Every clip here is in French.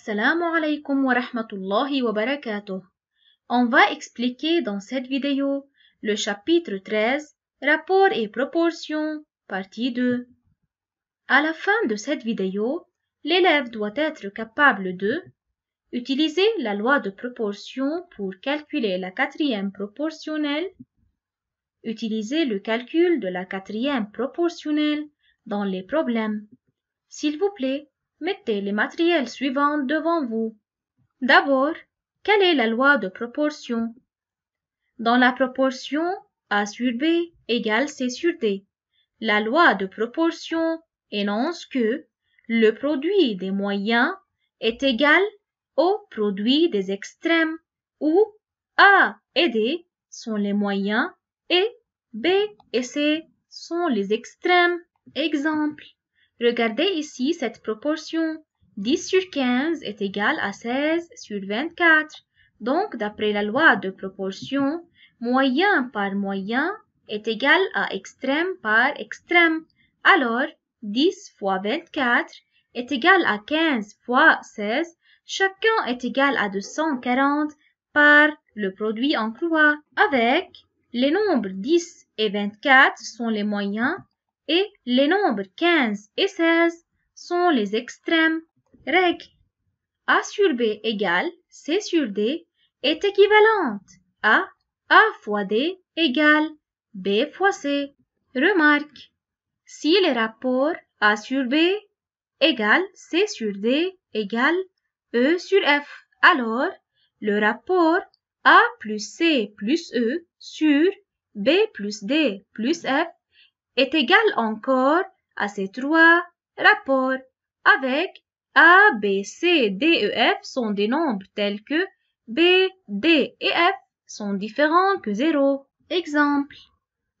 Assalamu alaikum wa rahmatullahi wa barakatuh. On va expliquer dans cette vidéo le chapitre 13, Rapport et proportion, partie 2. À la fin de cette vidéo, l'élève doit être capable de utiliser la loi de proportion pour calculer la quatrième proportionnelle, utiliser le calcul de la quatrième proportionnelle dans les problèmes. S'il vous plaît, mettez les matériels suivants devant vous. D'abord, quelle est la loi de proportion? Dans la proportion A sur B égale C sur D, la loi de proportion énonce que le produit des moyens est égal au produit des extrêmes, où A et D sont les moyens et B et C sont les extrêmes. Exemple. Regardez ici cette proportion. 10 sur 15 est égal à 16 sur 24. Donc, d'après la loi de proportion, moyen par moyen est égal à extrême par extrême. Alors, 10 fois 24 est égal à 15 fois 16. Chacun est égal à 240 par le produit en croix. Avec les nombres 10 et 24 sont les moyens et les nombres 15 et 16 sont les extrêmes. Règle. A sur B égale C sur D est équivalente à A fois D égale B fois C. Remarque. Si les rapports A sur B égale C sur D égale E sur F, alors le rapport A plus C plus E sur B plus D plus F est égal encore à ces trois rapports, avec A, B, C, D et F sont des nombres tels que B, D et F sont différents que 0. Exemple.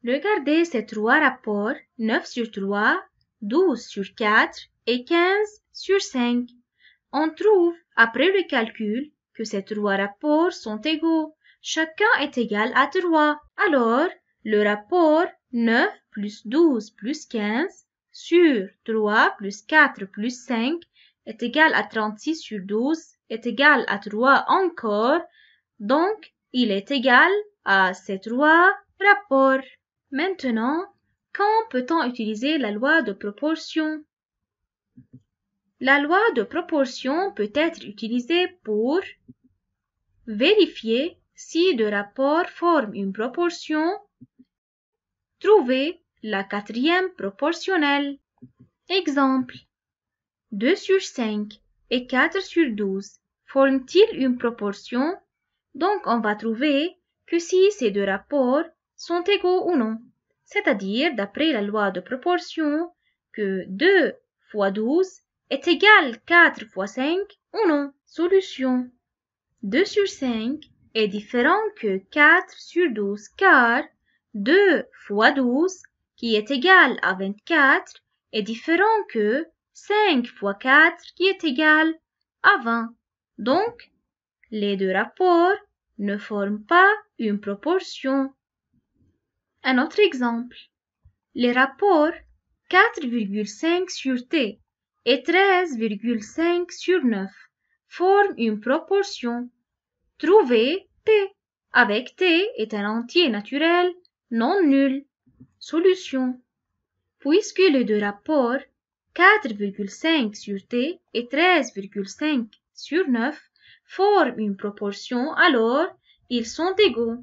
Regardez ces trois rapports, 9 sur 3, 12 sur 4 et 15 sur 5. On trouve, après le calcul, que ces trois rapports sont égaux. Chacun est égal à 3. Alors, le rapport 9 plus 12 plus 15 sur 3 plus 4 plus 5 est égal à 36 sur 12 est égal à 3 encore. Donc, il est égal à ces trois rapports. Maintenant, quand peut-on utiliser la loi de proportion? La loi de proportion peut être utilisée pour vérifier si deux rapports forment une proportion, trouver la quatrième proportionnelle. Exemple. 2 sur 5 et 4 sur 12 forment-ils une proportion? Donc on va trouver que si ces deux rapports sont égaux ou non. C'est-à-dire, d'après la loi de proportion, que 2 fois 12 est égal 4 fois 5 ou non. Solution. 2 sur 5 est différent que 4 sur 12 car 2 fois 12, qui est égal à 24, est différent que 5 fois 4, qui est égal à 20. Donc, les deux rapports ne forment pas une proportion. Un autre exemple. Les rapports 4,5 sur T et 13,5 sur 9 forment une proportion. Trouvez T. Avec T est un entier naturel non nul. Solution. Puisque les deux rapports 4,5 sur T et 13,5 sur 9 forment une proportion, alors ils sont égaux.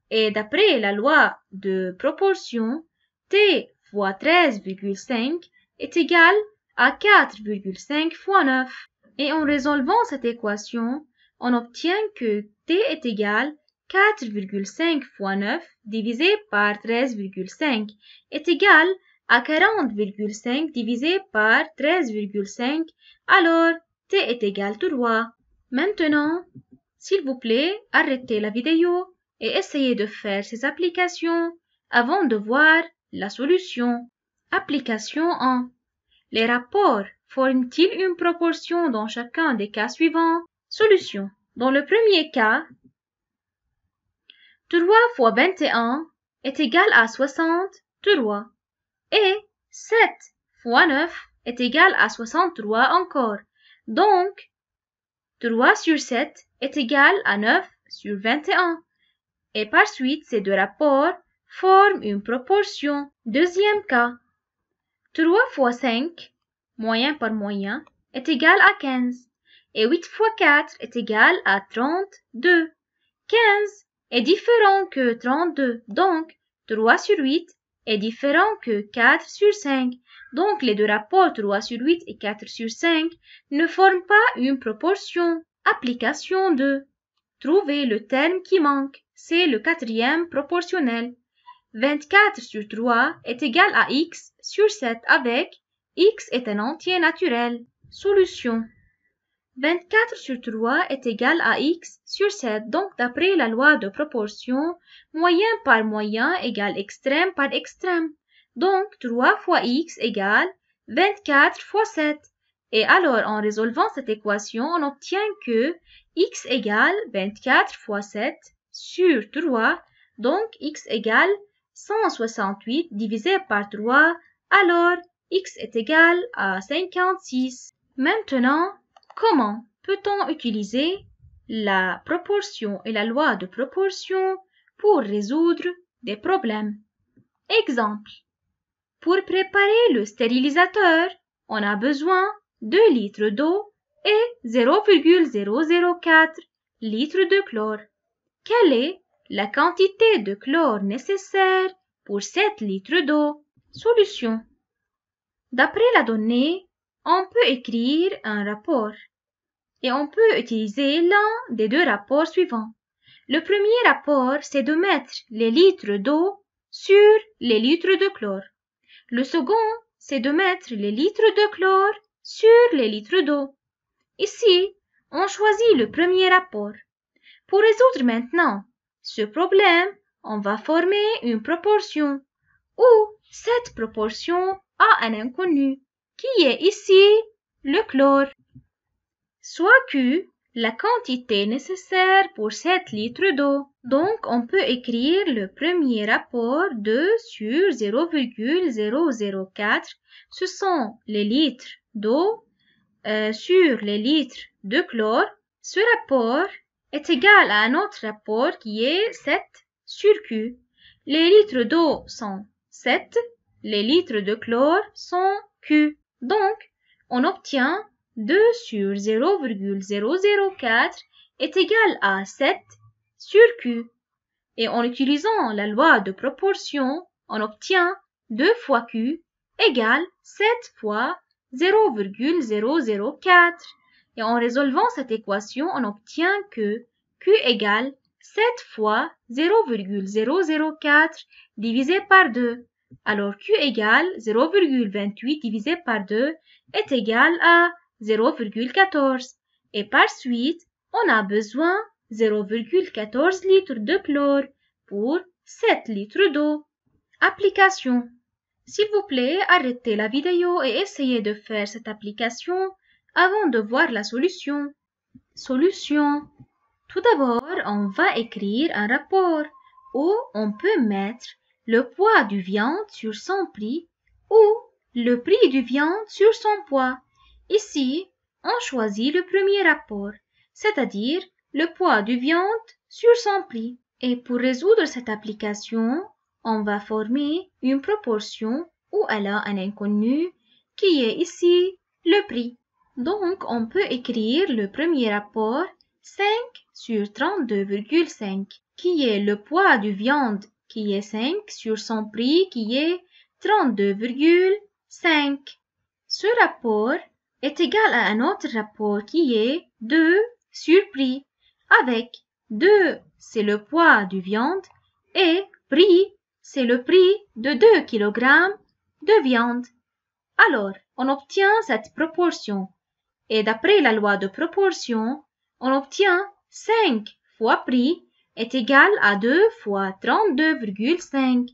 Et d'après la loi de proportion, T fois 13,5 est égal à 4,5 fois 9. Et en résolvant cette équation, on obtient que T est égal 4,5 fois 9 divisé par 13,5 est égal à 40,5 divisé par 13,5, alors T est égal 3. Maintenant, s'il vous plaît, arrêtez la vidéo et essayez de faire ces applications avant de voir la solution. Application 1. Les rapports forment-ils une proportion dans chacun des cas suivants? Solution. Dans le premier cas, 3 fois 21 est égal à 63 et 7 fois 9 est égal à 63 encore. Donc, 3 sur 7 est égal à 9 sur 21. Et par suite, ces deux rapports forment une proportion. Deuxième cas. 3 fois 5, moyen par moyen, est égal à 15. Et 8 fois 4 est égal à 32. 15 est différent que 32, donc 3 sur 8 est différent que 4 sur 5. Donc les deux rapports 3 sur 8 et 4 sur 5 ne forment pas une proportion. Application 2. Trouvez le terme qui manque. C'est le quatrième proportionnel. 24 sur 3 est égal à x sur 7 avec x est un entier naturel. Solution. 24 sur 3 est égal à x sur 7. Donc, d'après la loi de proportion, moyen par moyen égale extrême par extrême. Donc, 3 fois x égale 24 fois 7. Et alors, en résolvant cette équation, on obtient que x égale 24 fois 7 sur 3. Donc, x égale 168 divisé par 3. Alors, x est égal à 56. Maintenant, comment peut-on utiliser la proportion et la loi de proportion pour résoudre des problèmes? Exemple. Pour préparer le stérilisateur, on a besoin de 2 litres d'eau et 0,004 litres de chlore. Quelle est la quantité de chlore nécessaire pour 7 litres d'eau? Solution. D'après la donnée, on peut écrire un rapport et on peut utiliser l'un des deux rapports suivants. Le premier rapport, c'est de mettre les litres d'eau sur les litres de chlore. Le second, c'est de mettre les litres de chlore sur les litres d'eau. Ici, on choisit le premier rapport. Pour résoudre maintenant ce problème, on va former une proportion où cette proportion a un inconnu, qui est ici le chlore. Soit Q, la quantité nécessaire pour 7 litres d'eau. Donc, on peut écrire le premier rapport 2 sur 0,004. Ce sont les litres d'eau sur les litres de chlore. Ce rapport est égal à un autre rapport qui est 7 sur Q. Les litres d'eau sont 7, les litres de chlore sont Q. Donc, on obtient 2 sur 0,004 est égal à 7 sur Q. Et en utilisant la loi de proportion, on obtient 2 fois Q égale 7 fois 0,004. Et en résolvant cette équation, on obtient que Q égale 7 fois 0,004 divisé par 2. Alors Q égale 0,28 divisé par 2 est égal à 0,14. Et par suite, on a besoin 0,14 litres de chlore pour 7 litres d'eau. Application. S'il vous plaît, arrêtez la vidéo et essayez de faire cette application avant de voir la solution. Solution. Tout d'abord, on va écrire un rapport où on peut mettre le poids du viande sur son prix ou le prix du viande sur son poids. Ici, on choisit le premier rapport, c'est-à-dire le poids du viande sur son prix. Et pour résoudre cette application, on va former une proportion où elle a un inconnu qui est ici le prix. Donc, on peut écrire le premier rapport 5 sur 32,5 qui est le poids du viande qui est 5 sur son prix qui est 32,5. Ce rapport est égal à un autre rapport qui est 2 sur prix avec 2 c'est le poids du viande et prix c'est le prix de 2 kg de viande. Alors, on obtient cette proportion. Et d'après la loi de proportion, on obtient 5 fois prix est égal à 2 fois 32,5.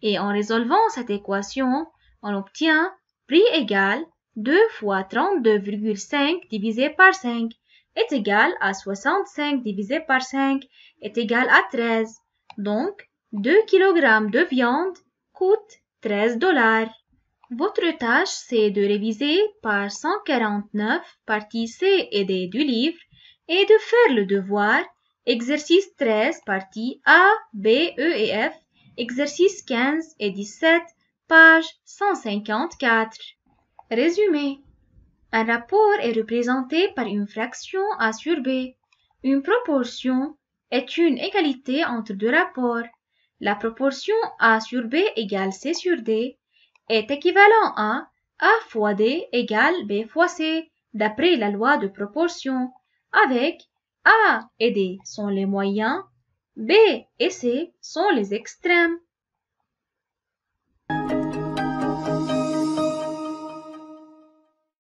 Et en résolvant cette équation, on obtient prix égal 2 fois 32,5 divisé par 5 est égal à 65 divisé par 5 est égal à 13. Donc, 2 kg de viande coûte $13. Votre tâche, c'est de réviser page 149, partie C et D du livre, et de faire le devoir. Exercice 13, partie A, B, E et F. Exercice 15 et 17, page 154. Résumé. Un rapport est représenté par une fraction A sur B. Une proportion est une égalité entre deux rapports. La proportion A sur B égale C sur D est équivalent à A fois D égale B fois C, d'après la loi de proportion, avec A et D sont les moyens, B et C sont les extrêmes.